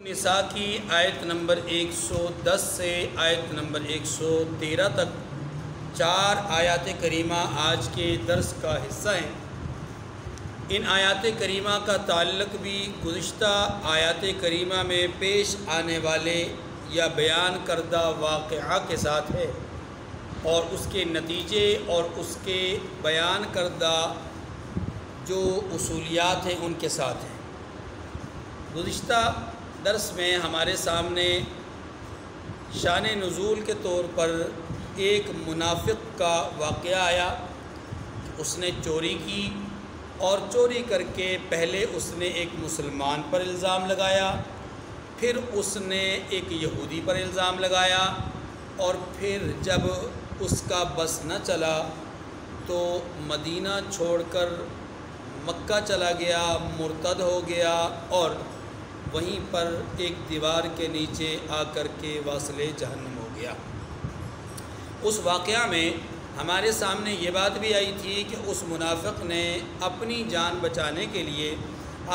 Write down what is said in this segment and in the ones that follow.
نساء کی آیت نمبر 110 سے آیت نمبر 113 تک 4 آیات کریمہ آج کے درس کا حصہ ہیں۔ ان آیات کریمہ کا تعلق بھی گزشتہ آیات کریمہ میں پیش آنے والے یا بیان کردہ واقعہ کے ساتھ ہے اور اس کے نتیجے اور اس کے بیان کردہ جو اصولیات ہیں ان کے ساتھ ہیں۔ گزشتہ درس میں ہمارے سامنے شان نزول کے طور پر ایک منافق کا واقعہ آیا۔ اس نے چوری کی اور چوری کر کے پہلے اس نے ایک مسلمان پر الزام لگایا، پھر اس نے ایک یہودی پر الزام لگایا، اور پھر جب اس کا بس نہ چلا تو مدینہ چھوڑ کر مکہ چلا گیا، مرتد ہو گیا اور وہیں پر ایک دیوار کے نیچے آ کر کے واصل جہنم ہو گیا۔ اس واقعہ میں ہمارے سامنے یہ بات بھی آئی تھی کہ اس منافق نے اپنی جان بچانے کے لیے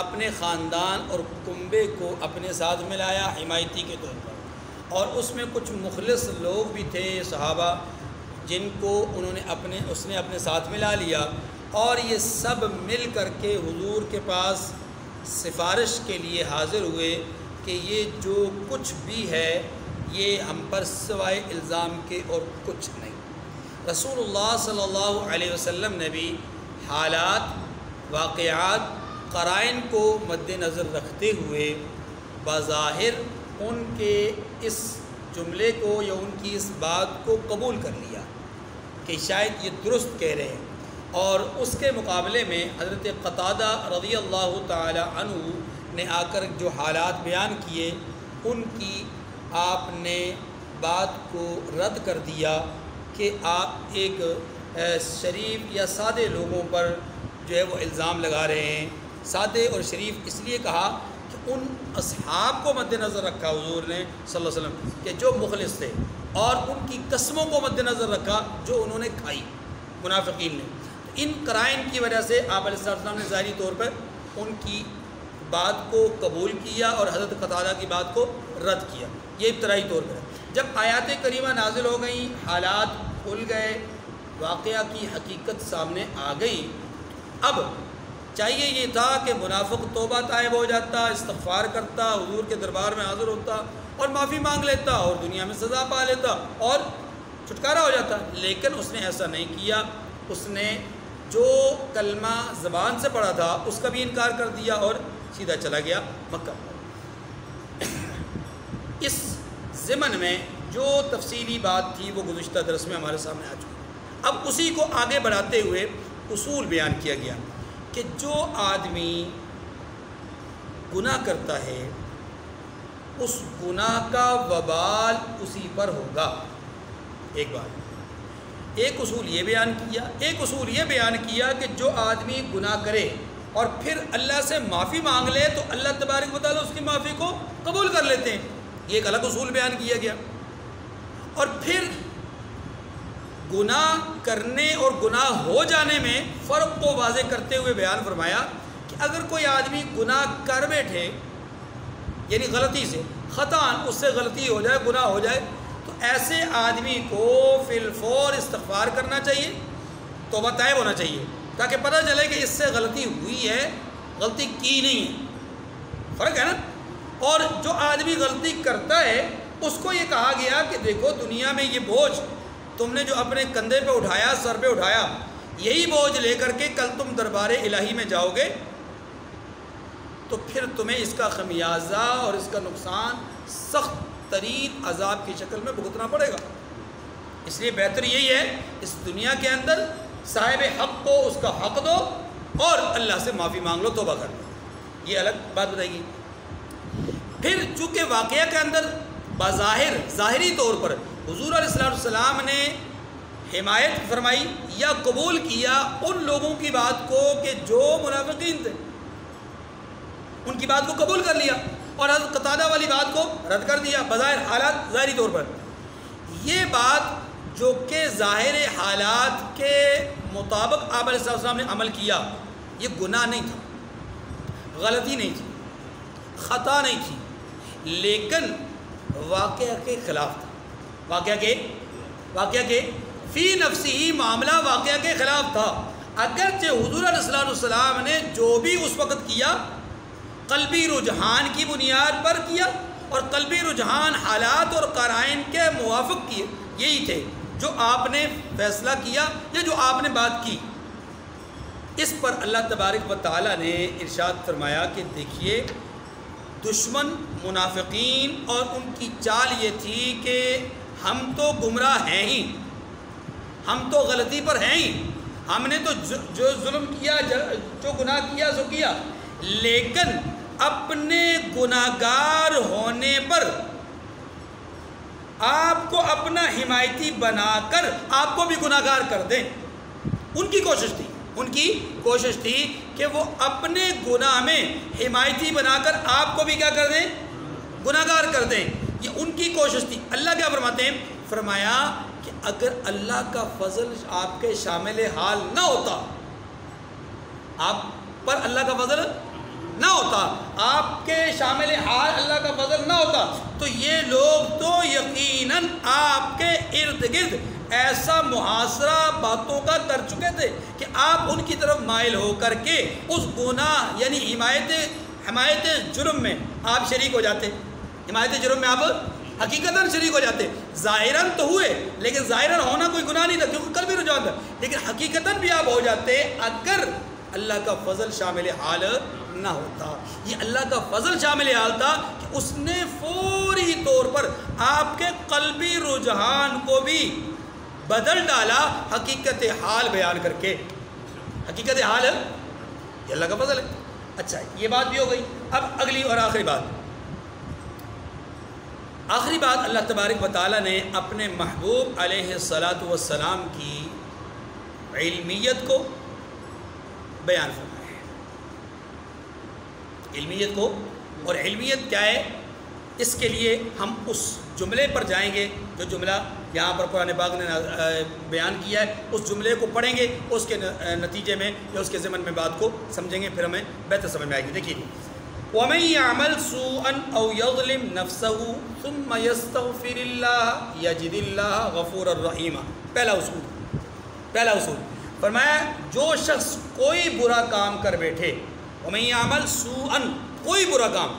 اپنے خاندان اور کنبے کو اپنے ساتھ ملایا حمایتی کے طور پر، اور اس میں کچھ مخلص لوگ بھی تھے صحابہ جن کو اس نے اپنے ساتھ ملا لیا، اور یہ سب مل کر کے حضور کے پاس سفارش کے لیے حاضر ہوئے کہ یہ جو کچھ بھی ہے یہ ہم پر سوائے الزام کے اور کچھ نہیں۔ رسول اللہ صلی اللہ علیہ وسلم نے بھی حالات، واقعات، قرائن کو مد نظر رکھتے ہوئے بظاہر ان کے اس جملے کو یا ان کی اس بات کو قبول کر لیا کہ شاید یہ درست کہہ رہے ہیں، اور اس کے مقابلے میں حضرت قتادہ رضی اللہ تعالی عنہ نے آ کر جو حالات بیان کیے ان کی آپ نے بات کو رد کر دیا کہ آپ ایک شریف یا سادے لوگوں پر جو ہے وہ الزام لگا رہے ہیں۔ سادے اور شریف اس لیے کہا کہ ان اصحاب کو مد نظر رکھا حضور نے صلی اللہ علیہ وسلم کہ جو مخلص تھے، اور ان کی قسموں کو مد نظر رکھا جو انہوں نے کھائی منافقین نے۔ ان قرائن کی وجہ سے آپ علیہ السلام نے ظاہری طور پر ان کی بات کو قبول کیا اور حضرت قتادہ کی بات کو رد کیا۔ یہ ابتدائی طور پر ہے۔ جب آیات کریمہ نازل ہو گئیں، حالات کھل گئے، واقعہ کی حقیقت سامنے آ گئی، اب چاہیے یہ تھا کہ منافق توبہ طائب ہو جاتا، استغفار کرتا، حضور کے دربار میں حاضر ہوتا اور معافی مانگ لیتا اور دنیا میں سزا پا لیتا اور چھٹکارا ہو جاتا، لیکن اس نے ایسا نہیں کیا۔ اس نے جو کلمہ زبان سے پڑھا تھا اس کا بھی انکار کر دیا اور سیدھا چلا گیا مکہ۔ اس ضمن میں جو تفصیلی بات تھی وہ گزشتہ درس میں ہمارے سامنے آ چکی۔ اب اسی کو آگے بڑھاتے ہوئے اصول بیان کیا گیا کہ جو آدمی گناہ کرتا ہے اس گناہ کا وبال اسی پر ہوگا۔ ایک بات، ایک اصول یہ بیان کیا، ایک اصول یہ بیان کیا کہ جو آدمی گناہ کرے اور پھر اللہ سے معافی مانگ لے تو اللہ تبارک و تعالیٰ اس کی معافی کو قبول کر لیتے ہیں، یہ ایک الگ اصول بیان کیا گیا۔ اور پھر گناہ کرنے اور گناہ ہو جانے میں فرق کو واضح کرتے ہوئے بیان فرمایا کہ اگر کوئی آدمی گناہ کر بیٹھے، یعنی غلطی سے، خطاً اس سے غلطی ہو جائے، گناہ ہو جائے، تو ایسے آدمی کو فی الفور استغفار کرنا چاہیے، توبہ طائب ہونا چاہیے، تاکہ پتہ چلے کہ اس سے غلطی ہوئی ہے، غلطی کی نہیں ہے۔ فرق ہے نا؟ اور جو آدمی غلطی کرتا ہے اس کو یہ کہا گیا کہ دیکھو دنیا میں یہ بوجھ تم نے جو اپنے کندھے پہ اٹھایا، سر پہ اٹھایا، یہی بوجھ لے کر کے کل تم دربار الہی میں جاؤ گے تو پھر تمہیں اس کا خمیازہ اور اس کا نقصان سخت ترین عذاب کی شکل میں بھگتنا پڑے گا۔ اس لیے بہتر یہی ہے اس دنیا کے اندر صاحب حق کو اس کا حق دو اور اللہ سے معافی مانگ لو، توبہ کر لو۔ یہ الگ بات بتائے گی۔ پھر چونکہ واقعہ کے اندر بظاہر ظاہری طور پر حضور علیہ السلام نے حمایت فرمائی یا قبول کیا ان لوگوں کی بات کو کہ جو منافقین تھے، ان کی بات کو قبول کر لیا اور حضرت قتادہ والی بات کو رد کر دیا بظاہر حالات، ظاہری طور پر۔ یہ بات جو کہ ظاہر حالات کے مطابق آپ علیہ السلام نے عمل کیا، یہ گناہ نہیں تھا، غلطی نہیں تھی، خطا نہیں تھی، لیکن واقعہ کے خلاف تھا. واقعہ کے فی نفسی معاملہ واقعہ کے خلاف تھا. اگرچہ حضور علیہ السلام نے جو بھی اس وقت کیا قلبی رجحان کی بنیاد پر کیا، اور قلبی رجحان حالات اور قرائن کے موافق کیے، یہی تھے جو آپ نے فیصلہ کیا یا جو آپ نے بات کی. اس پر اللہ تبارک و تعالیٰ نے ارشاد فرمایا کہ دیکھیے دشمن منافقین اور ان کی چال یہ تھی کہ ہم تو گمراہ ہیں ہی، ہم تو غلطی پر ہیں ہی، ہم نے تو جو ظلم کیا جو گناہ کیا سو کیا، لیکن اپنے گناہگار ہونے پر آپ کو اپنا حمایتی بنا کر آپ کو بھی گناہگار کر دیں. ان کی کوشش تھی کہ وہ اپنے گناہ میں حمایتی بنا کر آپ کو بھی کیا کر دیں؟ گناہگار کر دیں. یہ ان کی کوشش تھی. اللہ کیا فرماتے ہیں؟ فرمایا کہ اگر اللہ کا فضل آپ کے شامل حال نہ ہوتا، آپ پر اللہ کا فضل نہ ہوتا، آپ کے شامل حال اللہ کا فضل نہ ہوتا، تو یہ لوگ تو یقیناً آپ کے ارد گرد ایسا محاصرہ باتوں کا کر چکے تھے کہ آپ ان کی طرف مائل ہو کر کے اس گناہ یعنی حمایت جرم میں آپ شریک ہو جاتے. حمایت جرم میں آپ حقیقتاً شریک ہو جاتے. ظاہراً تو ہوئے، لیکن ظاہراً ہونا کوئی گناہ نہیں تھا کیونکہ کل بھی رجوع تھا، لیکن حقیقتاً بھی آپ ہو جاتے اگر اللہ کا فضل شامل حال نہ ہوتا. یہ اللہ کا فضل شامل حال تھا کہ اس نے فوری طور پر آپ کے قلبی رجحان کو بھی بدل ڈالا حقیقت حال بیان کر کے. حقیقت حال یہ اللہ کا فضل ہے. اچھا یہ بات بھی ہو گئی. اب اگلی اور آخری بات اللہ تبارک و تعالیٰ نے اپنے محبوب علیہ الصلاۃ والسلام کی علمیت کو بیان فرمایا ہے. علمیت کو، اور علمیت کیا ہے اس کے لیے ہم اس جملے پر جائیں گے جو جملہ یہاں پر قرآن پاک نے بیان کیا ہے. اس جملے کو پڑھیں گے، اس کے نتیجے میں یا اس کے ضمن میں بات کو سمجھیں گے، پھر ہمیں بہتر سمجھ میں آئے گی. دیکھیے وَمَن يَعْمَلْ سُوءًا أَوْ يَظْلِمْ نَفْسَهُ ثُمَّ يَسْتَغْفِرِ اللَّهَ يَجِدِ اللَّهَ غَفُورًا رَحِيمًا. پہلا اصول فرمایا جو شخص کوئی برا کام کر بیٹھے، وَمَن يَعْمَلْ سُوءًا کوئی برا کام،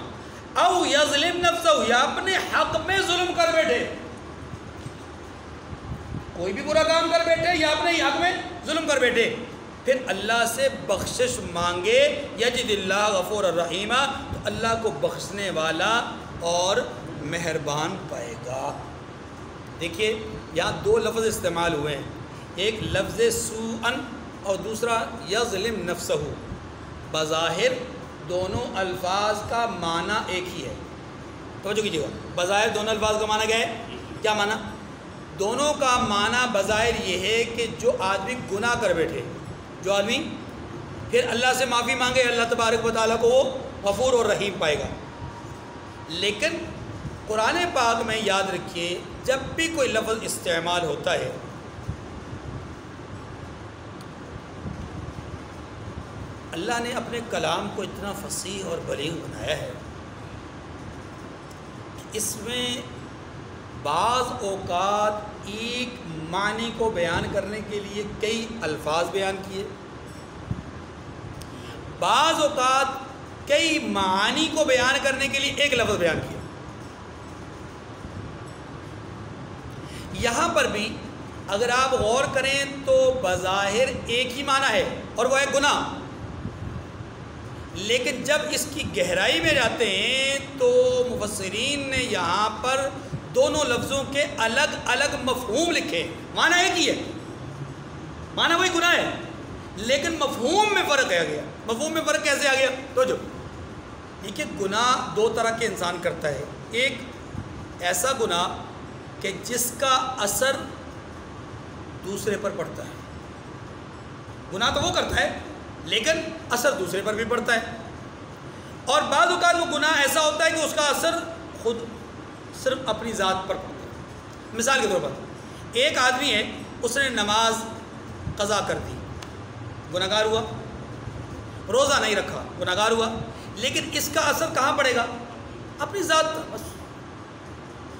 او یظلم نفسہ یا اپنے حق میں ظلم کر بیٹھے، کوئی بھی برا کام کر بیٹھے یا اپنے حق میں ظلم کر بیٹھے، پھر اللہ سے بخشش مانگے، یجد اللہ غفور الرحیم، تو اللہ کو بخشنے والا اور مہربان پائے گا. دیکھیے یہاں دو لفظ استعمال ہوئے ہیں، ایک لفظ سوءً اور دوسرا یظلم نفسہ. بظاہر دونوں الفاظ کا معنی ایک ہی ہے. توجہ کیجیے گا، بظاہر دونوں الفاظ کا معنی کیا ہے؟ کیا معنی؟ دونوں کا معنی بظاہر یہ ہے کہ جو آدمی گناہ کر بیٹھے، جو آدمی پھر اللہ سے معافی مانگے، اللہ تبارک و تعالیٰ کو وہ غفور اور رحیم پائے گا. لیکن قرآن پاک میں یاد رکھیے جب بھی کوئی لفظ استعمال ہوتا ہے اللہ نے اپنے کلام کو اتنا فصیح اور بلیغ بنایا ہے کہ اس میں بعض اوقات ایک معنی کو بیان کرنے کے لیے کئی الفاظ بیان کیے، بعض اوقات کئی معانی کو بیان کرنے کے لیے ایک لفظ بیان کیا. یہاں پر بھی اگر آپ غور کریں تو بظاہر ایک ہی معنی ہے اور وہ ہے گناہ، لیکن جب اس کی گہرائی میں جاتے ہیں تو مفسرین نے یہاں پر دونوں لفظوں کے الگ الگ مفہوم لکھے. معنی ایک ہی ہے، معنی وہی گناہ ہے، لیکن مفہوم میں فرق آ گیا. مفہوم میں فرق کیسے آ گیا؟ تو جو دیکھیے گناہ دو طرح کے انسان کرتا ہے. ایک ایسا گناہ کہ جس کا اثر دوسرے پر پڑتا ہے. گناہ تو وہ کرتا ہے لیکن اثر دوسرے پر بھی پڑتا ہے. اور بعض اوقات وہ گناہ ایسا ہوتا ہے کہ اس کا اثر خود صرف اپنی ذات پر پڑتا ہے. مثال کے طور پر ایک آدمی ہے، اس نے نماز قضا کر دی، گناہگار ہوا. روزہ نہیں رکھا، گناہگار ہوا. لیکن اس کا اثر کہاں پڑے گا؟ اپنی ذات پر بس.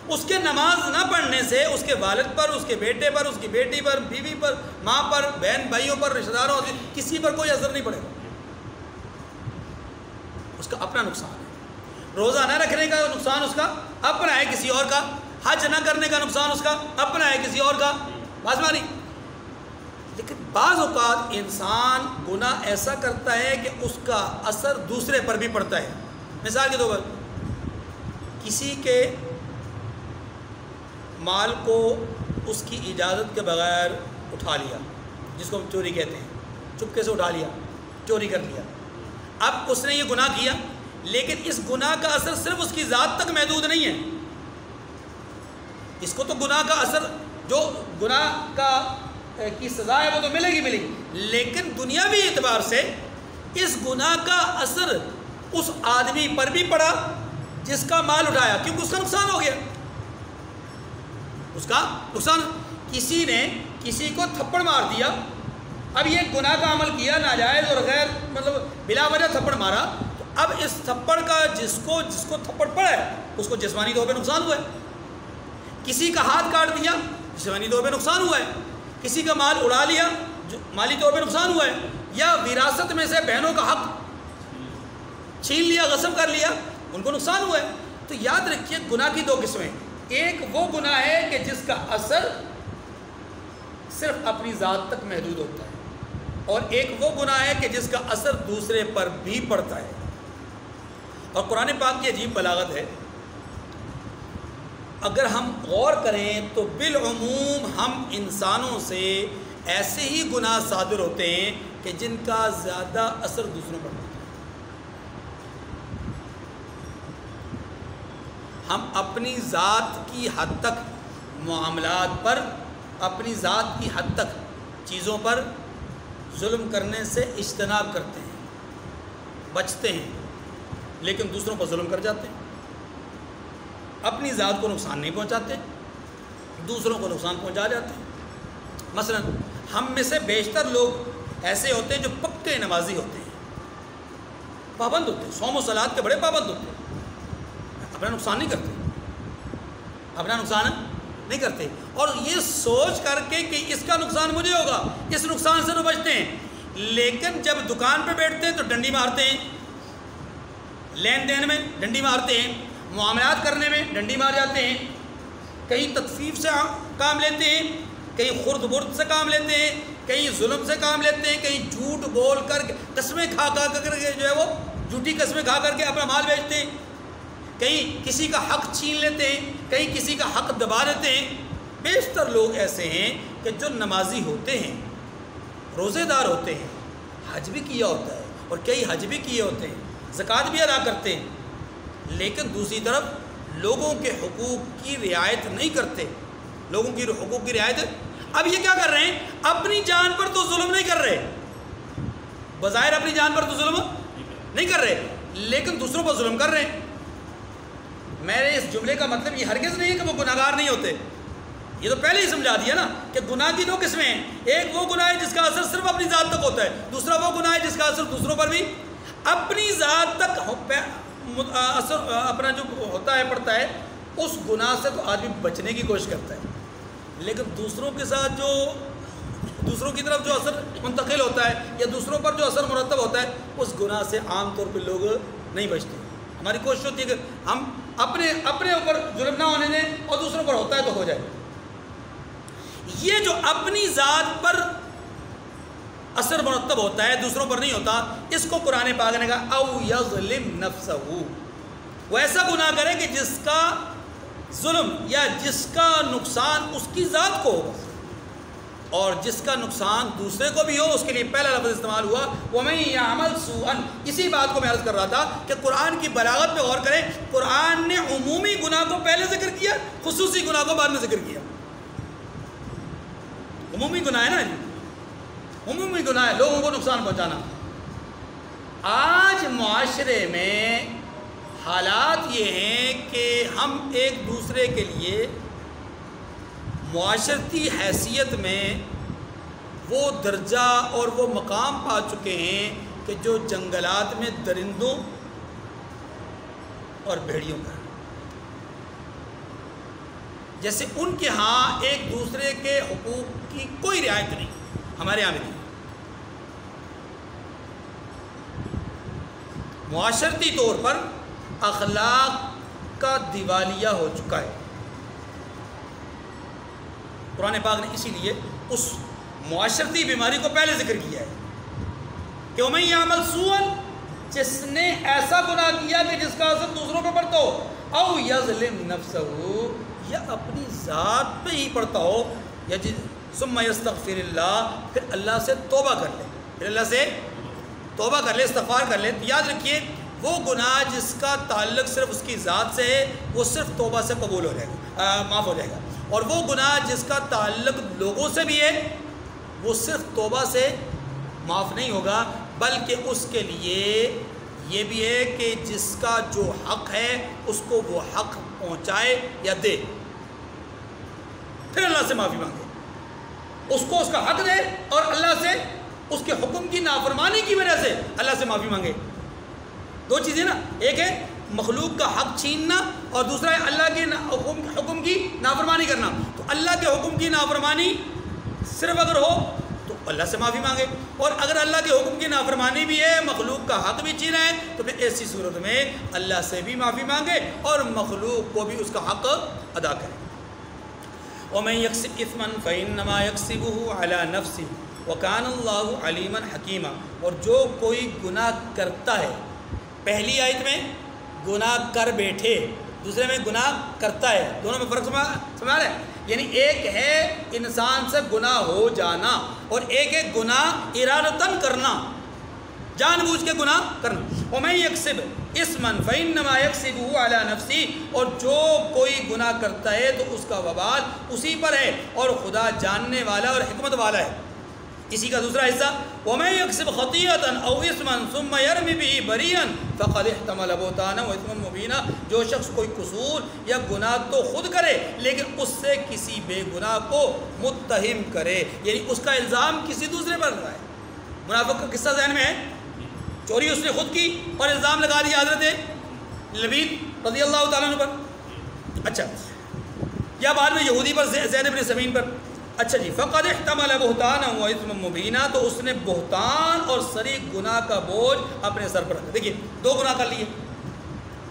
اس کے نماز نہ پڑھنے سے اس کے والد پر، اس کے بیٹے پر، اس کی بیٹی پر، بیوی پر، ماں پر، بہن بھائیوں پر، رشتہ داروں سے کسی پر کوئی اثر نہیں پڑے گا. اس کا اپنا نقصان ہے. روزہ نہ رکھنے کا نقصان اس کا اپنا ہے، کسی اور کا. حج نہ کرنے کا نقصان اس کا اپنا ہے، کسی اور کا. بات مانی. لیکن بعض اوقات انسان گناہ ایسا کرتا ہے کہ اس کا اثر دوسرے پر بھی پڑتا ہے. مثال کے طور پر کسی کے مال کو اس کی اجازت کے بغیر اٹھا لیا، جس کو ہم چوری کہتے ہیں، چپکے سے اٹھا لیا، چوری کر لیا. اب اس نے یہ گناہ کیا، لیکن اس گناہ کا اثر صرف اس کی ذات تک محدود نہیں ہے. اس کو تو گناہ کا اثر، جو گناہ کا کی سزا ہے وہ تو ملے گی، لیکن دنیاوی اعتبار سے اس گناہ کا اثر اس آدمی پر بھی پڑا جس کا مال اٹھایا، کیونکہ اس کا نقصان ہو گیا. اس کا نقصان، کسی نے کسی کو تھپڑ مار دیا. اب یہ گناہ کا عمل کیا، ناجائز اور غیر مطلب بلا وجہ تھپڑ مارا، تو اب اس تھپڑ کا جس کو تھپڑ پڑا ہے اس کو جسمانی طور پہ نقصان ہوا ہے. کسی کا ہاتھ کاٹ دیا، جسمانی طور پہ نقصان ہوا ہے. کسی کا مال اڑا لیا، مالی طور پہ نقصان ہوا ہے. یا وراثت میں سے بہنوں کا حق چھین لیا، غصب کر لیا، ان کو نقصان ہوا ہے. تو یاد رکھیے گناہ کی دو قسمیں. ایک وہ گناہ ہے کہ جس کا اثر صرف اپنی ذات تک محدود ہوتا ہے، اور ایک وہ گناہ ہے کہ جس کا اثر دوسرے پر بھی پڑتا ہے. اور قرآن پاک کی عجیب بلاغت ہے. اگر ہم غور کریں تو بالعموم ہم انسانوں سے ایسے ہی گناہ صادر ہوتے ہیں کہ جن کا زیادہ اثر دوسروں پر پڑتا ہے. ہم اپنی ذات کی حد تک معاملات پر، اپنی ذات کی حد تک چیزوں پر ظلم کرنے سے اجتناب کرتے ہیں، بچتے ہیں، لیکن دوسروں پر ظلم کر جاتے ہیں. اپنی ذات کو نقصان نہیں پہنچاتے، دوسروں کو نقصان پہنچا جاتے ہیں. مثلا ہم میں سے بیشتر لوگ ایسے ہوتے ہیں جو پکے نمازی ہوتے ہیں، پابند ہوتے ہیں، صوم و صلات کے بڑے پابند ہوتے ہیں، اپنا نقصان نہیں کرتے، اپنا نقصان نہیں کرتے، اور یہ سوچ کر کے کہ اس کا نقصان مجھے ہوگا، اس نقصان سے تو بچتے ہیں. لیکن جب دکان پہ بیٹھتے ہیں تو ڈنڈی مارتے ہیں، لین دین میں ڈنڈی مارتے ہیں، معاملات کرنے میں ڈنڈی مار جاتے ہیں، کہیں تطفیف سے کام لیتے ہیں، کہیں خرد برد سے کام لیتے ہیں، کہیں ظلم سے کام لیتے ہیں، کہیں جھوٹ بول کر کے قسمیں کھا کر کے جو ہے وہ جھوٹی قسمیں کھا کر کے اپنا مال بیچتے ہیں، کہیں کسی کا حق چھین لیتے ہیں، کہیں کسی کا حق دبا دیتے ہیں. بیشتر لوگ ایسے ہیں کہ جو نمازی ہوتے ہیں، روزے دار ہوتے ہیں، حج بھی کیا ہوتا ہے اور کئی حج بھی کیے ہوتے ہیں، زکوٰۃ بھی ادا کرتے ہیں، لیکن دوسری طرف لوگوں کے حقوق کی رعایت نہیں کرتے، لوگوں کی حقوق کی رعایت. اب یہ کیا کر رہے ہیں؟ اپنی جان پر تو ظلم نہیں کر رہے، بظاہر اپنی جان پر تو ظلم نہیں کر رہے، لیکن دوسروں پر ظلم کر رہے ہیں. میں نے اس جملے کا مطلب یہ ہرگز نہیں ہے کہ وہ گناہ گار نہیں ہوتے، یہ تو پہلے ہی سمجھا دیا نا کہ گناہ کی دو قسمیں ہیں. ایک وہ گناہ ہے جس کا اثر صرف اپنی ذات تک ہوتا ہے، دوسرا وہ گناہ ہے جس کا اثر دوسروں پر بھی اپنی ذات تک اثر اپنا جو ہوتا ہے پڑتا ہے. اس گناہ سے تو آدمی بچنے کی کوشش کرتا ہے، لیکن دوسروں کے ساتھ جو دوسروں کی طرف جو اثر منتقل ہوتا ہے یا دوسروں پر جو اثر مرتب ہوتا ہے، اس گناہ سے عام طور پہ لوگ نہیں بچتے. ہماری کوشش ہوتی ہے کہ ہم اپنے اوپر ظلم نہ ہونے دیں اور دوسروں پر ہوتا ہے تو ہو جائے. یہ جو اپنی ذات پر اثر مرتب ہوتا ہے دوسروں پر نہیں ہوتا، اس کو قرآن پاک نے کہا او یظلم نفسہ، وہ ایسا گناہ کرے کہ جس کا ظلم یا جس کا نقصان اس کی ذات کو ہوگا اور جس کا نقصان دوسرے کو بھی ہو. اس کے لیے پہلا لفظ استعمال ہوا وَمَن يَعْمَلْ سُوءًا. اسی بات کو میں عرض کر رہا تھا کہ قرآن کی بلاغت پہ غور کریں. قرآن نے عمومی گناہ کو پہلے ذکر کیا، خصوصی گناہ کو بعد میں ذکر کیا. عمومی گناہ ہے نا جی، عمومی گناہ ہے لوگوں کو نقصان پہنچانا. آج معاشرے میں حالات یہ ہیں کہ ہم ایک دوسرے کے لیے معاشرتی حیثیت میں وہ درجہ اور وہ مقام پا چکے ہیں کہ جو جنگلات میں درندوں اور بھیڑیوں کا، جیسے ان کے ہاں ایک دوسرے کے حقوق کی کوئی رعایت نہیں، ہمارے یہاں بھی نہیں۔ معاشرتی طور پر اخلاق کا دیوالیہ ہو چکا ہے۔ قرآن پاک نے اسی لیے اس معاشرتی بیماری کو پہلے ذکر کیا ہے کہ وَمَن يَعْمَلْ سُوءًا، جس نے ایسا گناہ کیا کہ جس کا اثر دوسروں پہ پڑتا ہو، او یظلم نفسہ، یا اپنی ذات پہ ہی پڑتا ہو، یا ثم یستغفر اللہ، پھر اللہ سے توبہ کر لے، پھر اللہ سے توبہ کر لے، استغفار کر لے، یاد رکھیے وہ گناہ جس کا تعلق صرف اس کی ذات سے ہے وہ صرف توبہ سے قبول ہو جائے گا، معاف ہو جائے گا، اور وہ گناہ جس کا تعلق لوگوں سے بھی ہے وہ صرف توبہ سے معاف نہیں ہوگا، بلکہ اس کے لیے یہ بھی ہے کہ جس کا جو حق ہے اس کو وہ حق پہنچائے یا دے، پھر اللہ سے معافی مانگے، اس کو اس کا حق دے اور اللہ سے اس کے حکم کی نافرمانی کی وجہ سے اللہ سے معافی مانگے۔ دو چیزیں نا، ایک ہے مخلوق کا حق چھیننا اور دوسرا ہے اللہ کے حکم کی نافرمانی کرنا۔ تو اللہ کے حکم کی نافرمانی صرف اگر ہو تو اللہ سے معافی مانگے، اور اگر اللہ کے حکم کی نافرمانی بھی ہے، مخلوق کا حق بھی چھینا ہے، تو پھر ایسی صورت میں اللہ سے بھی معافی مانگے اور مخلوق کو بھی اس کا حق ادا کرے۔ وَمَن يَكْسِبْ إِثْمًا فَإِنَّمَا يَكْسِبُهُ عَلَى نَفْسِهِ وَكَانَ اللَّهُ عَلِيمًا حَكِيمًا، اور جو کوئی گناہ کرتا ہے، پہلی آیت میں گناہ کر بیٹھے، دوسرے میں گناہ کرتا ہے، دونوں میں فرق سمجھ رہے ہیں؟ یعنی ایک ہے انسان سے گناہ ہو جانا اور ایک ہے گناہ ارادتاً کرنا، جان بوجھ کے گناہ کرنا۔ وَمَن يَكْسِبْ إِثْمًا فَإِنَّمَا يَكْسِبُهُ عَلَى نَفْسِهِ، اور جو کوئی گناہ کرتا ہے تو اس کا وبال اسی پر ہے، اور خدا جاننے والا اور حکمت والا ہے۔ اسی کا دوسرا حصہ وَمَن يَكْسِبْ خَطِيئَةً أَوْ إِثْمًا ثُمَّ يَرْمِ بِهِ بَرِيئًا فَقَدِ احْتَمَلَ بُهْتَانًا وَإِثْمًا مُبِينًا، جو شخص کوئی قصور یا گناہ تو خود کرے لیکن اس سے کسی بے گناہ کو متہم کرے، یعنی اس کا الزام کسی دوسرے پر لگائے۔ منافق کا قصہ ذہن میں ہے، چوری اس نے خود کی اور الزام لگا دیا حضرت لبید رضی اللہ تعالیٰ عنہ پر، اچھا، یا بعد میں یہودی پر، زید بن سمین پر، اچھا جی، فقد احتمل بہتانا واثما مبینا، تو اس نے بہتان اور صریح گناہ کا بوجھ اپنے سر پر رکھا۔ دیکھیے دو گناہ کر لیے،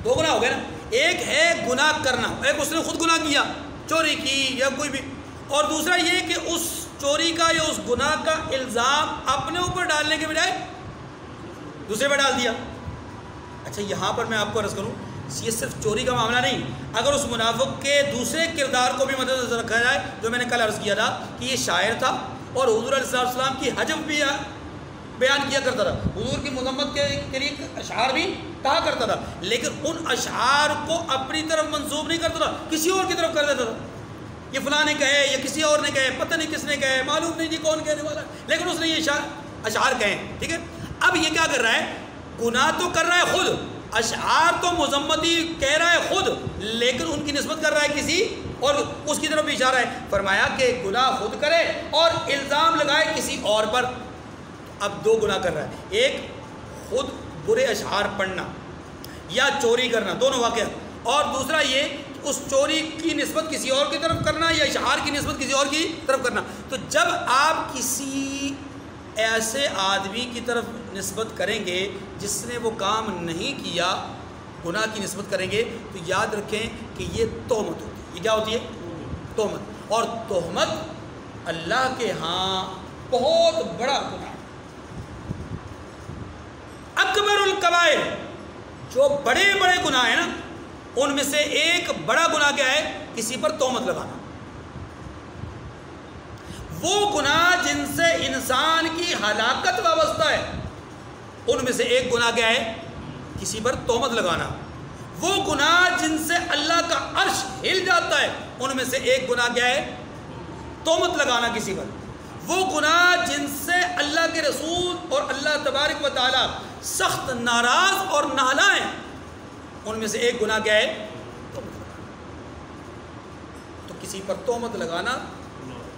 دو گناہ ہو گئے نا، ایک ہے گناہ کرنا، ایک اس نے خود گناہ کیا، چوری کی یا کوئی بھی، اور دوسرا یہ کہ اس چوری کا یا اس گناہ کا الزام اپنے اوپر ڈالنے کے بجائے دوسرے پر ڈال دیا۔ اچھا یہاں پر میں آپ کو عرض کروں، یہ صرف چوری کا معاملہ نہیں، اگر اس منافق کے دوسرے کردار کو بھی مد نظر رکھا جائے، جو میں نے کل عرض کیا تھا کہ یہ شاعر تھا اور حضور علیہ السلام کی حجب بھی بیان کیا کرتا تھا، حضور کی مذمت کے لیے اشعار بھی کہا کرتا تھا، لیکن ان اشعار کو اپنی طرف منسوب نہیں کرتا تھا، کسی اور کی طرف کر دیتا تھا، یہ فلاں نے کہے یا کسی اور نے کہے، پتہ نہیں کس نے کہے، معلوم نہیں جی کون کہنے والا، لیکن اس نے یہ اشعار کہے، ٹھیک ہے۔ اب یہ کیا کر رہا ہے، گناہ تو کر رہا ہے خود، اشعار تو مذمتی کہہ رہا ہے خود، لیکن ان کی نسبت کر رہا ہے کسی اور اس کی طرف بھی اشارہ ہے۔ فرمایا کہ گناہ خود کرے اور الزام لگائے کسی اور پر، اب دو گناہ کر رہا ہے، ایک خود برے اشعار پڑھنا یا چوری کرنا، دونوں واقعات، اور دوسرا یہ اس چوری کی نسبت کسی اور کی طرف کرنا یا اشعار کی نسبت کسی اور کی طرف کرنا۔ تو جب آپ کسی ایسے آدمی کی طرف نسبت کریں گے جس نے وہ کام نہیں کیا، گناہ کی نسبت کریں گے، تو یاد رکھیں کہ یہ تہمت ہوتی ہے۔ یہ کیا ہوتی ہے؟ تہمت، اور تہمت اللہ کے ہاں بہت بڑا گناہ ہے، اکبر الکبائر، جو بڑے بڑے گناہ ہیں نا ان میں سے ایک بڑا گناہ کیا ہے؟ کسی پر تہمت لگانا۔ وہ گناہ جن سے انسان کی ہلاکت وابستہ ہے ان میں سے ایک گناہ کیا ہے؟ کسی پر تہمت لگانا۔ وہ گناہ جن سے اللہ کا عرش ہل جاتا ہے ان میں سے ایک گناہ کیا ہے؟ تہمت لگانا کسی پر۔ وہ گناہ جن سے اللہ کے رسول اور اللہ تبارک و تعالی سخت ناراض اور نالا ہیں ان میں سے ایک گناہ کیا ہے؟ تہمت لگانا۔ تو کسی پر تہمت لگانا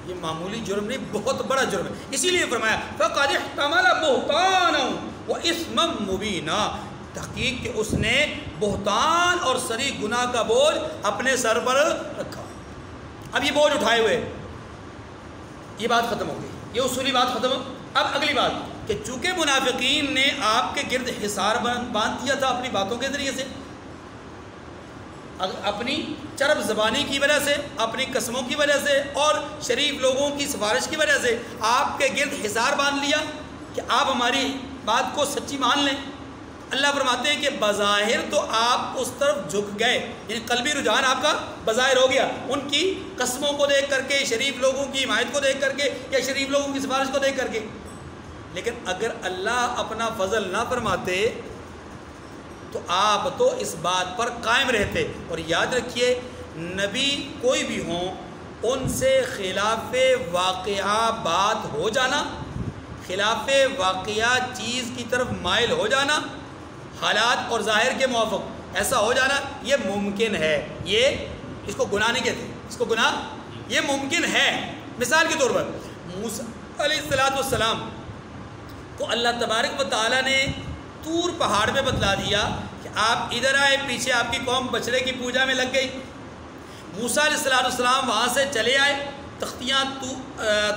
یہ معمولی جرم نہیں، بہت بڑا جرم ہے، اسی لیے فرمایا فَقَدِ احْتَمَلَ بُهْتَانًا وَإِثْمًا مُبِينًا، تحقیق کہ اس نے بہتان اور صریح گناہ کا بوجھ اپنے سر پر رکھا. اب یہ بوجھ اٹھائے ہوئے، یہ بات ختم ہو گئی، یہ اصولی بات ختم. اب اگلی بات کہ چونکہ منافقین نے آپ کے گرد حصار باندھ دیا تھا اپنی باتوں کے ذریعے سے، اپنی چرب زبانی کی وجہ سے، اپنی قسموں کی وجہ سے اور شریف لوگوں کی سفارش کی وجہ سے آپ کے گرد حصار باندھ لیا کہ آپ ہماری بات کو سچی مان لیں. اللہ فرماتے ہیں کہ بظاہر تو آپ اس طرف جھک گئے، یعنی قلبی رجحان آپ کا بظاہر ہو گیا ان کی قسموں کو دیکھ کر کے، شریف لوگوں کی حمایت کو دیکھ کر کے یا شریف لوگوں کی سفارش کو دیکھ کر کے. لیکن اگر اللہ اپنا فضل نہ فرماتے تو آپ تو اس بات پر قائم رہتے. اور یاد رکھیے نبی کوئی بھی ہوں، ان سے خلاف واقعہ بات ہو جانا، خلاف واقعہ چیز کی طرف مائل ہو جانا، حالات اور ظاہر کے موافق ایسا ہو جانا یہ ممکن ہے. یہ اس کو گناہ نہیں کہتے، اس کو گناہ یہ ممکن ہے. مثال کے طور پر موسیٰ علیہ السلام کو اللہ تبارک و تعالیٰ نے طور پہاڑ پہ بتلا دیا کہ آپ ادھر آئے، پیچھے آپ کی قوم بچڑے کی پوجا میں لگ گئی. موسیٰ علیہ السلام وہاں سے چلے آئے، تختیاں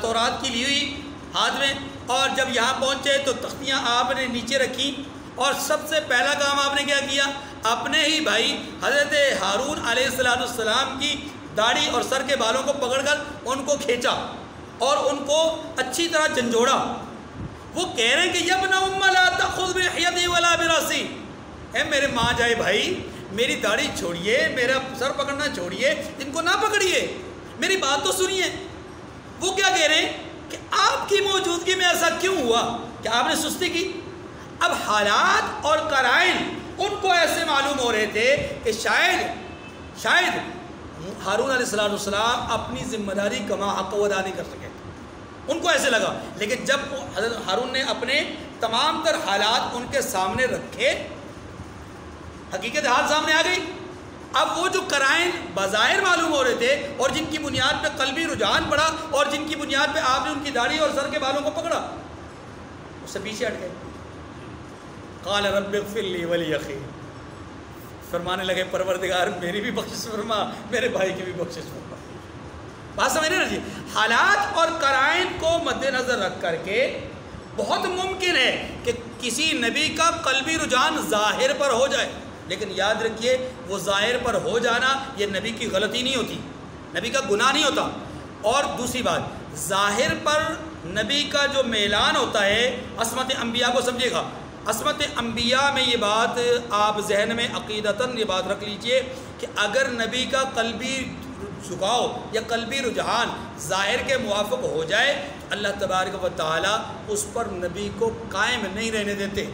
تورات کی لی ہوئی ہاتھ میں، اور جب یہاں پہنچے تو تختیاں آپ نے نیچے رکھی، اور سب سے پہلا کام آپ نے کیا کیا؟ اپنے ہی بھائی حضرت ہارون علیہ السلام کی داڑھی اور سر کے بالوں کو پکڑ کر ان کو کھینچا اور ان کو اچھی طرح جھنجھوڑا. وہ کہہ رہے ہیں کہ یبن ام لا تأخذ بلحیتی ولا براسی، اے میرے ماں جائے بھائی میری داڑھی چھوڑیے، میرا سر پکڑنا چھوڑیے، ان کو نہ پکڑیے، میری بات تو سنیے. وہ کیا کہہ رہے ہیں کہ آپ کی موجودگی میں ایسا کیوں ہوا کہ آپ نے سستی کی؟ اب حالات اور قرائن ان کو ایسے معلوم ہو رہے تھے کہ شاید ہارون علیہ السلام اپنی ذمہ داری کما حق ادا نہیں کر سکے، ان کو ایسے لگا. لیکن جب حضرت ہارون نے اپنے تمام تر حالات ان کے سامنے رکھے، حقیقت حال سامنے آ گئی. اب وہ جو قرائن بظاہر معلوم ہو رہے تھے اور جن کی بنیاد پہ قلبی رجحان پڑا اور جن کی بنیاد پہ آپ نے ان کی داڑھی اور سر کے بالوں کو پکڑا، اس سے پیچھے ہٹ گئے. قال رب اغفر لی ولی اخی، فرمانے لگے پروردگار میری بھی بخشش فرما، میرے بھائی کی بھی بخشش فرما. بات سمجھ رہے نا جی؟ حالات اور قرائن کو مد نظر رکھ کر کے بہت ممکن ہے کہ کسی نبی کا قلبی رجحان ظاہر پر ہو جائے، لیکن یاد رکھیے وہ ظاہر پر ہو جانا یہ نبی کی غلطی نہیں ہوتی، نبی کا گناہ نہیں ہوتا. اور دوسری بات، ظاہر پر نبی کا جو میلان ہوتا ہے، عصمت انبیاء کو سمجھے گا، عصمت انبیاء میں یہ بات آپ ذہن میں عقیدتاً یہ بات رکھ لیجئے کہ اگر نبی کا قلبی جھکاؤ یا قلبی رجحان ظاہر کے موافق ہو جائے، اللہ تبارک و تعالیٰ اس پر نبی کو قائم نہیں رہنے دیتے.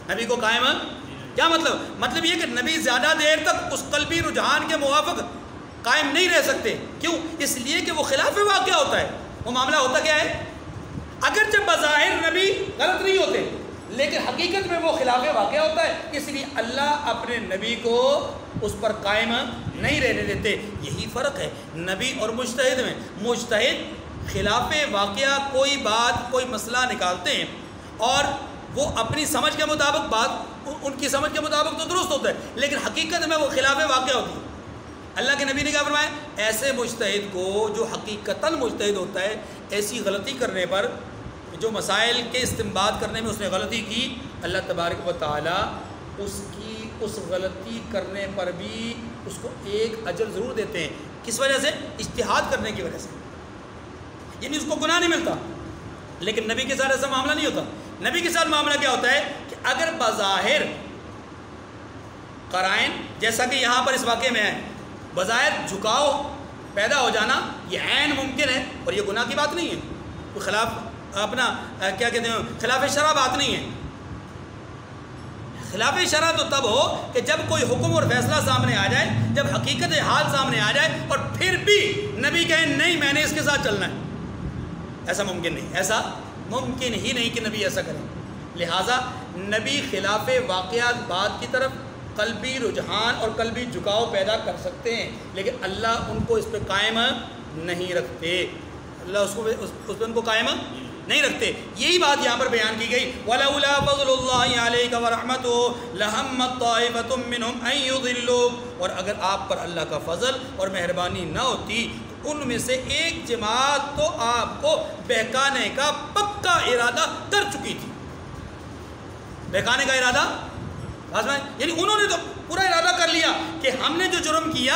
نبی کو قائم، کیا مطلب یہ کہ نبی زیادہ دیر تک اس قلبی رجحان کے موافق قائم نہیں رہ سکتے. کیوں؟ اس لیے کہ وہ خلاف واقعہ ہوتا ہے. وہ معاملہ ہوتا کیا ہے؟ اگر جب بظاہر نبی غلط نہیں ہوتے لیکن حقیقت میں وہ خلاف واقعہ ہوتا ہے، اس لیے اللہ اپنے نبی کو اس پر قائم نہیں رہنے دیتے. یہی فرق ہے نبی اور مجتہد میں. مجتہد خلاف واقعہ کوئی بات، کوئی مسئلہ نکالتے ہیں اور وہ اپنی سمجھ کے مطابق بات، ان کی سمجھ کے مطابق تو درست ہوتا ہے، لیکن حقیقت میں وہ خلاف واقعہ ہوتی ہے. اللہ کے نبی نے کیا فرمایا؟ ایسے مجتہد کو جو حقیقتاً مجتہد ہوتا ہے، ایسی غلطی کرنے پر، جو مسائل کے استنباط کرنے میں اس نے غلطی کی، اللہ تبارک و تعالیٰ اس غلطی کرنے پر بھی اس کو ایک اجر ضرور دیتے ہیں. کس وجہ سے؟ اجتہاد کرنے کی وجہ سے، یعنی اس کو گناہ نہیں ملتا. لیکن نبی کے ساتھ ایسا معاملہ نہیں ہوتا. نبی کے ساتھ معاملہ کیا ہوتا ہے کہ اگر بظاہر قرائن، جیسا کہ یہاں پر اس واقعے میں ہے، بظاہر جھکاؤ پیدا ہو جانا یہ عین ممکن ہے اور یہ گناہ کی بات نہیں ہے، کوئی خلاف اپنا کیا کہتے ہیں خلاف شرع بات نہیں ہے. خلاف شرع تو تب ہو کہ جب کوئی حکم اور فیصلہ سامنے آ جائے، جب حقیقت حال سامنے آ جائے اور پھر بھی نبی کہے نہیں میں نے اس کے ساتھ چلنا ہے. ایسا ممکن نہیں، ایسا ممکن ہی نہیں کہ نبی ایسا کرے. لہٰذا نبی خلاف واقعات بات کی طرف قلبی رجحان اور قلبی جھکاؤ پیدا کر سکتے ہیں، لیکن اللہ ان کو اس پہ قائم نہیں رکھتے. اللہ اس پہ ان کو قائم نہیں رکھتے. یہی بات یہاں پر بیان کی گئی. وَلَوْلَا فَضْلُ اللَّهِ عَلَيْكَ وَرَحْمَتُهُ لَهَمَّتْ طَائِفَةٌ مِّنْهُمْ أَن يُضِلُّوكَ، اور اگر آپ پر اللہ کا فضل اور مہربانی نہ ہوتی تو ان میں سے ایک جماعت تو آپ کو بہکانے کا پکا ارادہ کر چکی تھی. بہکانے کا ارادہ، یعنی انہوں نے تو پورا ارادہ کر لیا کہ ہم نے جو جرم کیا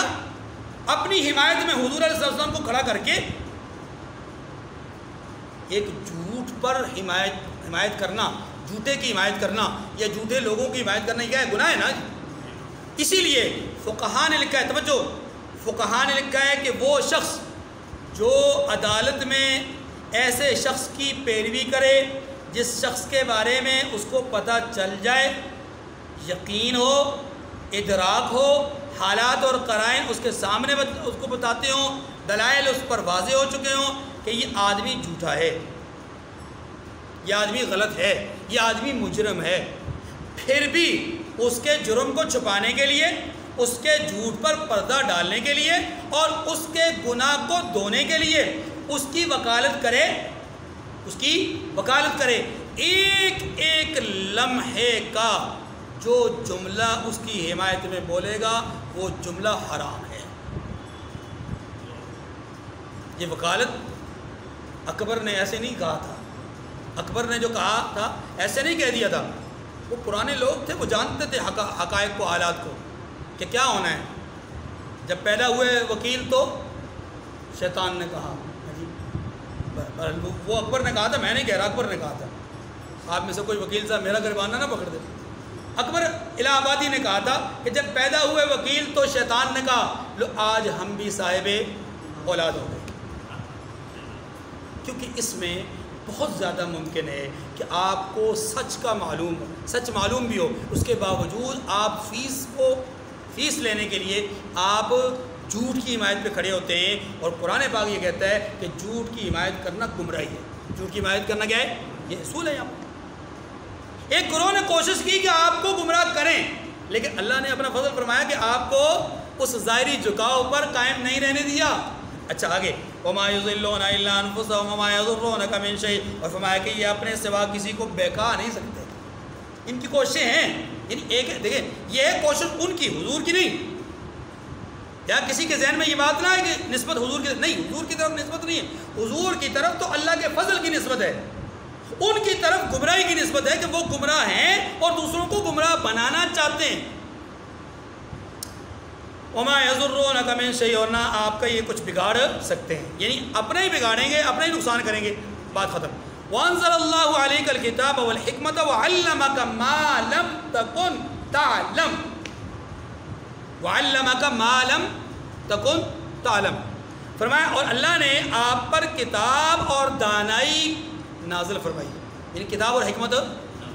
اپنی حمایت میں حضور علیہ السلام کو کھڑا کر کے ایک جھوٹ پر حمایت کرنا، جھوٹے کی حمایت کرنا یا جھوٹے لوگوں کی حمایت کرنا، یہ کیا ہے؟ گناہ ہے نا. اسی لیے فقہاء نے لکھا ہے، توجہ، فقہاء نے لکھا ہے کہ وہ شخص جو عدالت میں ایسے شخص کی پیروی کرے جس شخص کے بارے میں اس کو پتہ چل جائے، یقین ہو، ادراک ہو، حالات اور قرائن اس کے سامنے اس کو بتاتے ہوں، دلائل اس پر واضح ہو چکے ہوں کہ یہ آدمی جھوٹا ہے، یہ آدمی غلط ہے، یہ آدمی مجرم ہے، پھر بھی اس کے جرم کو چھپانے کے لیے، اس کے جھوٹ پر پردہ ڈالنے کے لیے اور اس کے گناہ کو دھونے کے لیے اس کی وکالت کرے، اس کی وکالت کرے. ایک ایک لمحے کا جو جملہ اس کی حمایت میں بولے گا وہ جملہ حرام ہے. یہ وکالت اکبر نے ایسے نہیں کہا تھا. اکبر نے جو کہا تھا ایسے نہیں کہہ دیا تھا. وہ پرانے لوگ تھے، وہ جانتے تھے حقائق کو، حالات کو کہ کیا ہونا ہے. جب پیدا ہوئے وکیل تو شیطان نے کہا، وہ اکبر نے کہا تھا، میں نہیں کہہ رہا، اکبر نے کہا تھا. آپ میں سے کوئی وکیل صاحب میرا گریبان نہ پکڑ دے. اکبر الہ آبادی نے کہا تھا کہ جب پیدا ہوئے وکیل تو شیطان نے کہا لو آج ہم بھی صاحب اولاد ہو گئے. کیونکہ اس میں بہت زیادہ ممکن ہے کہ آپ کو سچ کا معلوم ہو، سچ معلوم بھی ہو، اس کے باوجود آپ فیس لینے کے لیے آپ جھوٹ کی حمایت پہ کھڑے ہوتے ہیں. اور قرآن پاک یہ کہتا ہے کہ جھوٹ کی حمایت کرنا گمراہی ہے. جھوٹ کی حمایت کرنا کیا ہے؟ یہ اصول ہے. یہاں ایک گروہ نے کوشش کی کہ آپ کو گمراہ کریں، لیکن اللہ نے اپنا فضل فرمایا کہ آپ کو اس ظاہری جھکاؤ پر قائم نہیں رہنے دیا. اچھا آگے، وَمَا يُضِلُّونَ إِلَّا أَنفُسَهُمْ وَمَا يَضُرُّونَكَ مِن شَيْءٍ، اور فرمایا کہ یہ اپنے سوا کسی کو بہکا نہیں سکتے. ان کی کوششیں ہیں، یعنی ایک دیکھیں یہ کوشش ان کی، حضور کی نہیں. یا کسی کے ذہن میں یہ بات نہ ہے کہ نسبت حضور کی نہیں، حضور کی طرف نسبت نہیں ہے. حضور کی طرف تو اللہ کے فضل کی نسبت ہے. ان کی طرف گمراہی کی نسبت ہے کہ وہ گمراہ ہیں اور دوسروں کو گمراہ بنانا چاہتے ہیں. وَمَا يَضُرُّونَكَ مِن شَيْءٍ، اور نہ آپ کا یہ کچھ بگاڑ سکتے ہیں، یعنی اپنا ہی بگاڑیں گے، اپنا ہی نقصان کریں گے. بات ختم. وَأَنزَلَ اللَّهُ عَلَيْكَ الْكِتَابَ وَالْحِكْمَةَ وَعَلَّمَكَ مَا لَمْ تَكُنْ تَعْلَمْ. وَعَلَّمَكَ مَا لَمْ تَكُنْ تَعْلَمْ. فرمایا اور اللہ نے آپ پر کتاب اور دانائی نازل فرمائی. یعنی کتاب اور حکمت،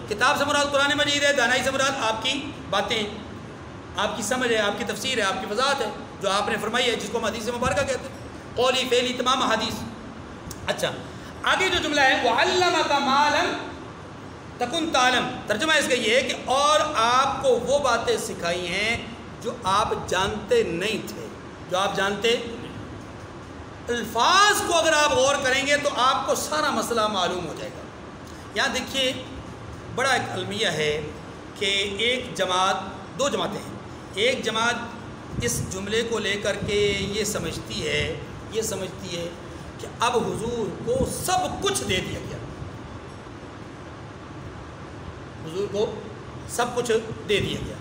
کتاب سے مراد قرآن مجید ہے، دانائی سے مراد آپ کی باتیں، آپ کی سمجھ ہے، آپ کی تفسیر ہے، آپ کی وضاحت ہے جو آپ نے فرمائی ہے، جس کو ہم حدیث مبارکہ کہتے ہیں، قولی فعلی تمام حدیث. اچھا آگے جو جملہ ہے وَعَلَّمَكَ مَا لَمْ تَكُنْ تَعْلَمْ، ترجمہ اس کا یہ ہے کہ اور آپ کو وہ باتیں سکھائی ہیں جو آپ جانتے نہیں تھے، جو آپ جانتے. الفاظ کو اگر آپ غور کریں گے تو آپ کو سارا مسئلہ معلوم ہو جائے گا. یہاں دیکھیے بڑا ایک المیہ ہے کہ ایک جماعت، دو جماعتیں ہیں. ایک جماعت اس جملے کو لے کر کے یہ سمجھتی ہے کہ اب حضور کو سب کچھ دے دیا گیا، حضور کو سب کچھ دے دیا گیا.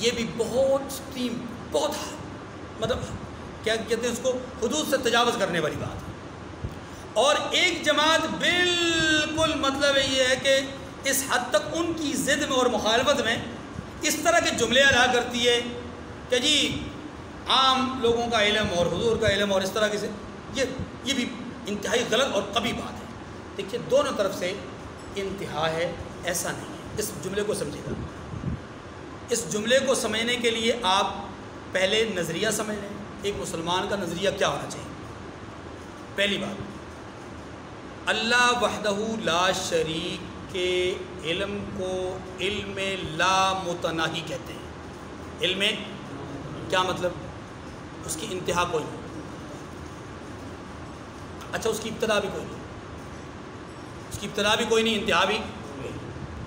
یہ بھی بہت مطلب کیا کہتے ہیں اس کو، حدود سے تجاوز کرنے والی بات ہے. اور ایک جماعت بالکل مطلب یہ ہے کہ اس حد تک ان کی ضد میں اور مخالفت میں اس طرح کے جملے ادا کرتی ہے کہ جی عام لوگوں کا علم اور حضور کا علم اور اس طرح کے سے، یہ بھی انتہائی غلط اور قبیح بات ہے. دیکھیے دونوں طرف سے انتہا ہے، ایسا نہیں ہے. اس جملے کو سمجھے گا. اس جملے کو سمجھنے کے لیے آپ پہلے نظریہ سمجھ لیں. ایک مسلمان کا نظریہ کیا ہونا چاہیے؟ پہلی بات، اللہ وحدہ لا شریک کے علم کو علم لا متناہی کہتے ہیں. علم کیا مطلب؟ اس کی انتہا کوئی نہیں. اچھا اس کی ابتدا بھی کوئی نہیں، اس کی ابتدا بھی کوئی نہیں، انتہا بھی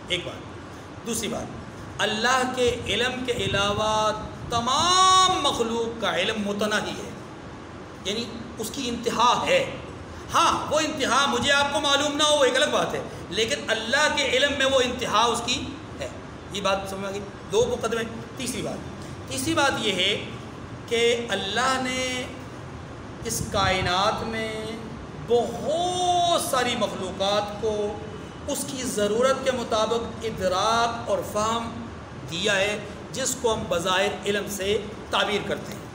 ایک بات۔ دوسری بات، اللہ کے علم کے علاوہ تمام مخلوق کا علم متناہی ہے، یعنی اس کی انتہا ہے۔ ہاں وہ انتہا مجھے آپ کو معلوم نہ ہو وہ ایک الگ بات ہے، لیکن اللہ کے علم میں وہ انتہا اس کی ہے۔ یہ بات سمجھ آ گئی؟ دو مقدمے۔ تیسری بات یہ ہے کہ اللہ نے اس کائنات میں بہت ساری مخلوقات کو اس کی ضرورت کے مطابق ادراک اور فہم دیا ہے، جس کو ہم بظاہر علم سے تعبیر کرتے ہیں،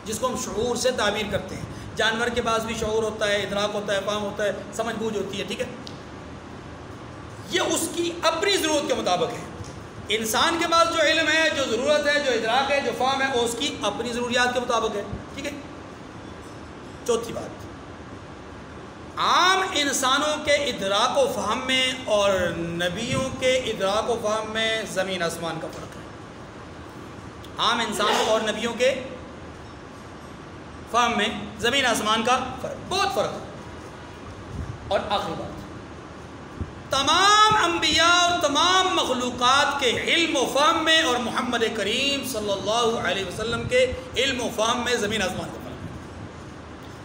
جس کو ہم شعور سے تعبیر کرتے ہیں۔ جانور کے پاس بھی شعور ہوتا ہے، ادراک ہوتا ہے، فہم ہوتا ہے، سمجھ بوجھ ہوتی ہے، ٹھیک ہے؟ یہ اس کی اپنی ضرورت کے مطابق ہے۔ انسان کے پاس جو علم ہے، جو ضرورت ہے، جو ادراک ہے، جو فہم ہے، وہ اس کی اپنی ضروریات کے مطابق ہے، ٹھیک ہے؟ چوتھی بات، عام انسانوں کے ادراک و فہم میں اور نبیوں کے ادراک و فہم میں زمین آسمان کا فرق ہے۔ عام انسانوں اور نبیوں کے فہم میں زمین آسمان کا فرق، بہت فرق ہے۔ اور آخری بات، تمام انبیاء اور تمام مخلوقات کے علم و فہم میں اور محمد کریم صلی اللہ علیہ وسلم کے علم و فہم میں زمین آسمان کا فرق ہے۔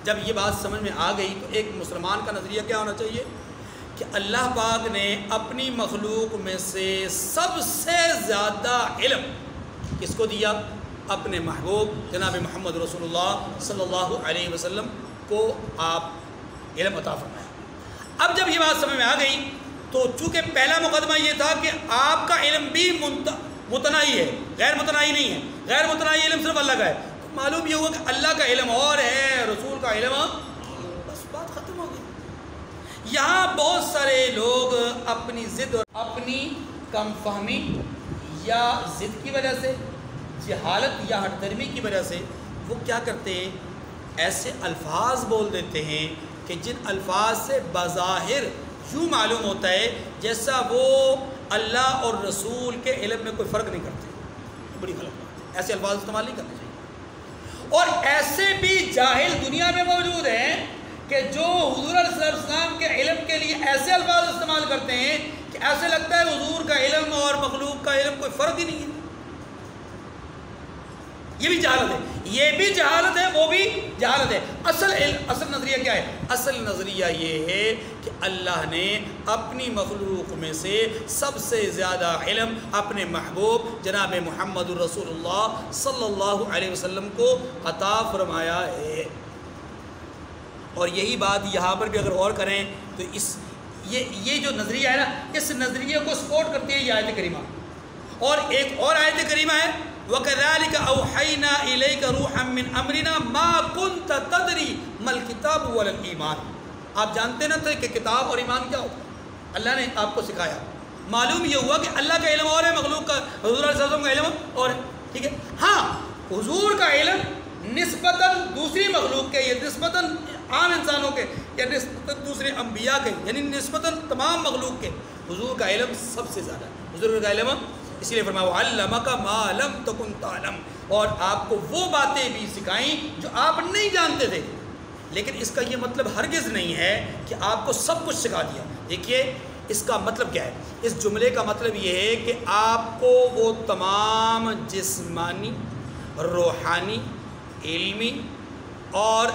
جب یہ بات سمجھ میں آ گئی تو ایک مسلمان کا نظریہ کیا ہونا چاہیے کہ اللہ پاک نے اپنی مخلوق میں سے سب سے زیادہ علم کس کو دیا؟ اپنے محبوب جناب محمد رسول اللہ صلی اللہ علیہ وسلم کو آپ علم عطا فرمایا۔ اب جب یہ بات سمجھ میں آ گئی تو چونکہ پہلا مقدمہ یہ تھا کہ آپ کا علم بھی متناہی ہے، غیر متناہی نہیں ہے، غیر متناہی علم صرف اللہ کا ہے، تو معلوم یہ ہوا کہ اللہ کا علم اور ہے، رسول کا علم، بس بات ختم ہو گئی۔ یہاں بہت سارے لوگ اپنی ضد اور اپنی کم فہمی یا ضد کی وجہ سے، جہالت یا ہٹ درمی کی وجہ سے وہ کیا کرتے ہیں، ایسے الفاظ بول دیتے ہیں کہ جن الفاظ سے بظاہر یوں معلوم ہوتا ہے جیسا وہ اللہ اور رسول کے علم میں کوئی فرق نہیں کرتے۔ بڑی غلط بات ہے، ایسے الفاظ استعمال نہیں کرنے چاہیے۔ اور ایسے بھی جاہل دنیا میں موجود ہیں کہ جو حضور صلی اللہ علیہ وسلم کے علم کے لیے ایسے الفاظ استعمال کرتے ہیں کہ ایسے لگتا ہے حضور کا علم اور مخلوق کا علم کوئی فرق ہی نہیں ہے۔ یہ بھی جہالت ہے، یہ بھی جہالت ہے، وہ بھی جہالت ہے۔ اصل نظریہ کیا ہے؟ اصل نظریہ یہ ہے کہ اللہ نے اپنی مخلوق میں سے سب سے زیادہ علم اپنے محبوب جناب محمد الرسول اللہ صلی اللہ علیہ وسلم کو عطا فرمایا ہے۔ اور یہی بات یہاں پر بھی اگر غور کریں تو یہ جو نظریہ ہے نا، اس نظریے کو سپورٹ کرتی ہے یہ آیت کریمہ۔ اور ایک اور آیت کریمہ ہے، وَكَذَلِكَ أَوْحَيْنَا إِلَيْكَ رُوحًا مِّنْ أَمْرِنَا مَا كُنْتَ تَدْرِي مَا الْكِتَابُ وَلَا الْإِيمَانُ۔ آپ جانتے نہ تھے کہ کتاب اور ایمان کیا ہوتا ہے، اللہ نے آپ کو سکھایا۔ معلوم یہ ہوا کہ اللہ کا علم اور ہے، مخلوق کا حضور علیہ وسلم کا علم اور ہے، ٹھیک ہے؟ ہاں حضور کا علم نسبتاً دوسری مخلوق کے، یہ نسبتاً عام انسانوں کے، یا نسبتاً دوسرے انبیاء کے، یعنی نسبتاً تمام مخلوق کے حضور کا علم سب سے زیادہ ہے۔ حضور کا علم اس لیے فرمایا وَعَلَّمَكَ مَا لَمْ تَكُنْ تَعْلَمْ، اور آپ کو وہ باتیں بھی سکھائیں جو آپ نہیں جانتے تھے۔ لیکن اس کا یہ مطلب ہرگز نہیں ہے کہ آپ کو سب کچھ سکھا دیا۔ دیکھیے اس کا مطلب کیا ہے، اس جملے کا مطلب یہ ہے کہ آپ کو وہ تمام جسمانی، روحانی، علمی اور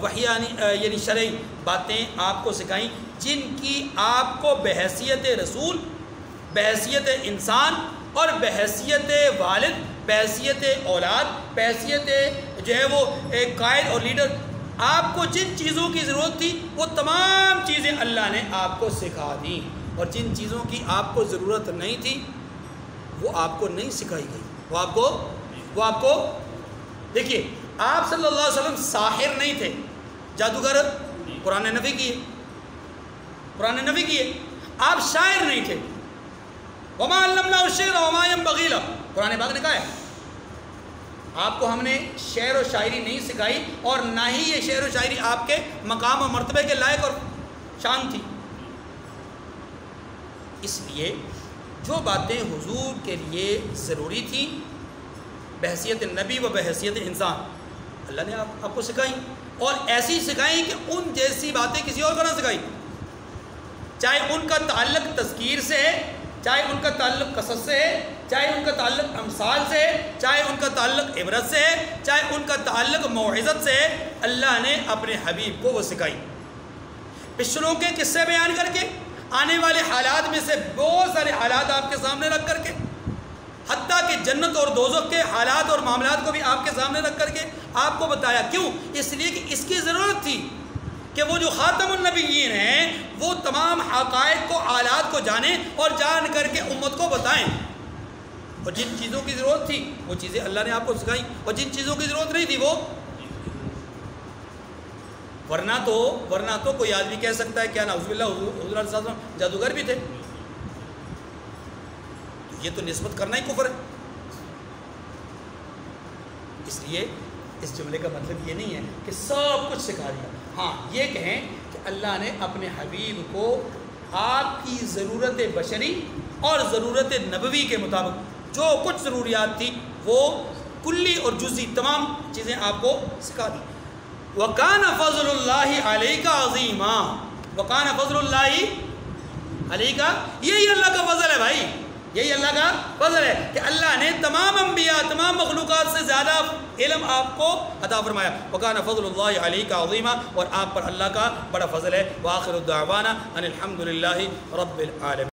وحیانی یعنی شرعی باتیں آپ کو سکھائیں، جن کی آپ کو بحیثیت رسول، بحیثیت انسان اور بحیثیت والد، بحیثیت اولاد، بحیثیت جو ہے وہ ایک قائد اور لیڈر، آپ کو جن چیزوں کی ضرورت تھی وہ تمام چیزیں اللہ نے آپ کو سکھا دیں، اور جن چیزوں کی آپ کو ضرورت نہیں تھی وہ آپ کو نہیں سکھائی گئی، وہ آپ کو دیکھیے آپ صلی اللہ علیہ وسلم ساحر نہیں تھے، جادوگر، قرآن نے نفی کی ہے، قرآن نے نفی کی ہے۔ آپ شاعر نہیں تھے، وَمَا عَلَّمْنَاهُ الشِّعْرَ وَمَا يَنبَغِي لَهُ، قرآن پاک نے کہا ہے آپ کو ہم نے شعر و شاعری نہیں سکھائی، اور نہ ہی یہ شعر و شاعری آپ کے مقام و مرتبے کے لائق اور شان تھی۔ اس لیے جو باتیں حضور کے لیے ضروری تھیں بحیثیت نبی و بحیثیت انسان، اللہ نے آپ کو سکھائی، اور ایسی سکھائیں کہ ان جیسی باتیں کسی اور کو نہ سکھائی، چاہے ان کا تعلق تذکیر سے ہے، چاہے ان کا تعلق قصص سے ہے، چاہے ان کا تعلق امثال سے ہے، چاہے ان کا تعلق عبرت سے ہے، چاہے ان کا تعلق موعظت سے ہے، اللہ نے اپنے حبیب کو وہ سکھائی۔ پچھلوں کے قصے بیان کر کے، آنے والے حالات میں سے بہت سارے حالات آپ کے سامنے رکھ کر کے، حتیٰ کہ جنت اور دوزخ کے حالات اور معاملات کو بھی آپ کے سامنے رکھ کر کے آپ کو بتایا۔ کیوں؟ اس لیے کہ اس کی ضرورت تھی کہ وہ جو خاتم النبیین ہیں وہ تمام حقائق کو، آلات کو جانیں اور جان کر کے امت کو بتائیں، اور جن چیزوں کی ضرورت تھی وہ چیزیں اللہ نے آپ کو سکھائیں، اور جن چیزوں کی ضرورت نہیں تھی وہ ورنہ تو کوئی آدمی کہہ سکتا ہے کیا نعوذ باللہ حضور علیہ السلام جادوگر بھی تھے، یہ تو نسبت کرنا ہی کفر ہے۔ اس لیے اس جملے کا مطلب یہ نہیں ہے کہ سب کچھ سکھا دیا، ہاں یہ کہیں کہ اللہ نے اپنے حبیب کو آپ کی ضرورت بشری اور ضرورت نبوی کے مطابق جو کچھ ضروریات تھی وہ کلی اور جزئی تمام چیزیں آپ کو سکھا دی۔ وَكَانَ فَضْلُ اللَّهِ عَلَيْكَ عَظِيمًا، وَكَانَ فَضْلُ اللَّهِ عَلَيْكَ، یہی اللہ کا فضل ہے بھائی، یہی اللہ کا فضل ہے کہ اللہ نے تمام انبیاء، تمام مخلوقات سے زیادہ علم آپ کو عطا فرمایا۔ وَكَانَ فَضْلُ اللَّهِ عَلَيْكَ عَظِيمًا، اور آپ پر اللہ کا بڑا فضل ہے۔ وَآخِرُ الدَّعْوَانَ أَنِ الْحَمْدُ لِلَّهِ رَبِّ الْعَالَمِينَ۔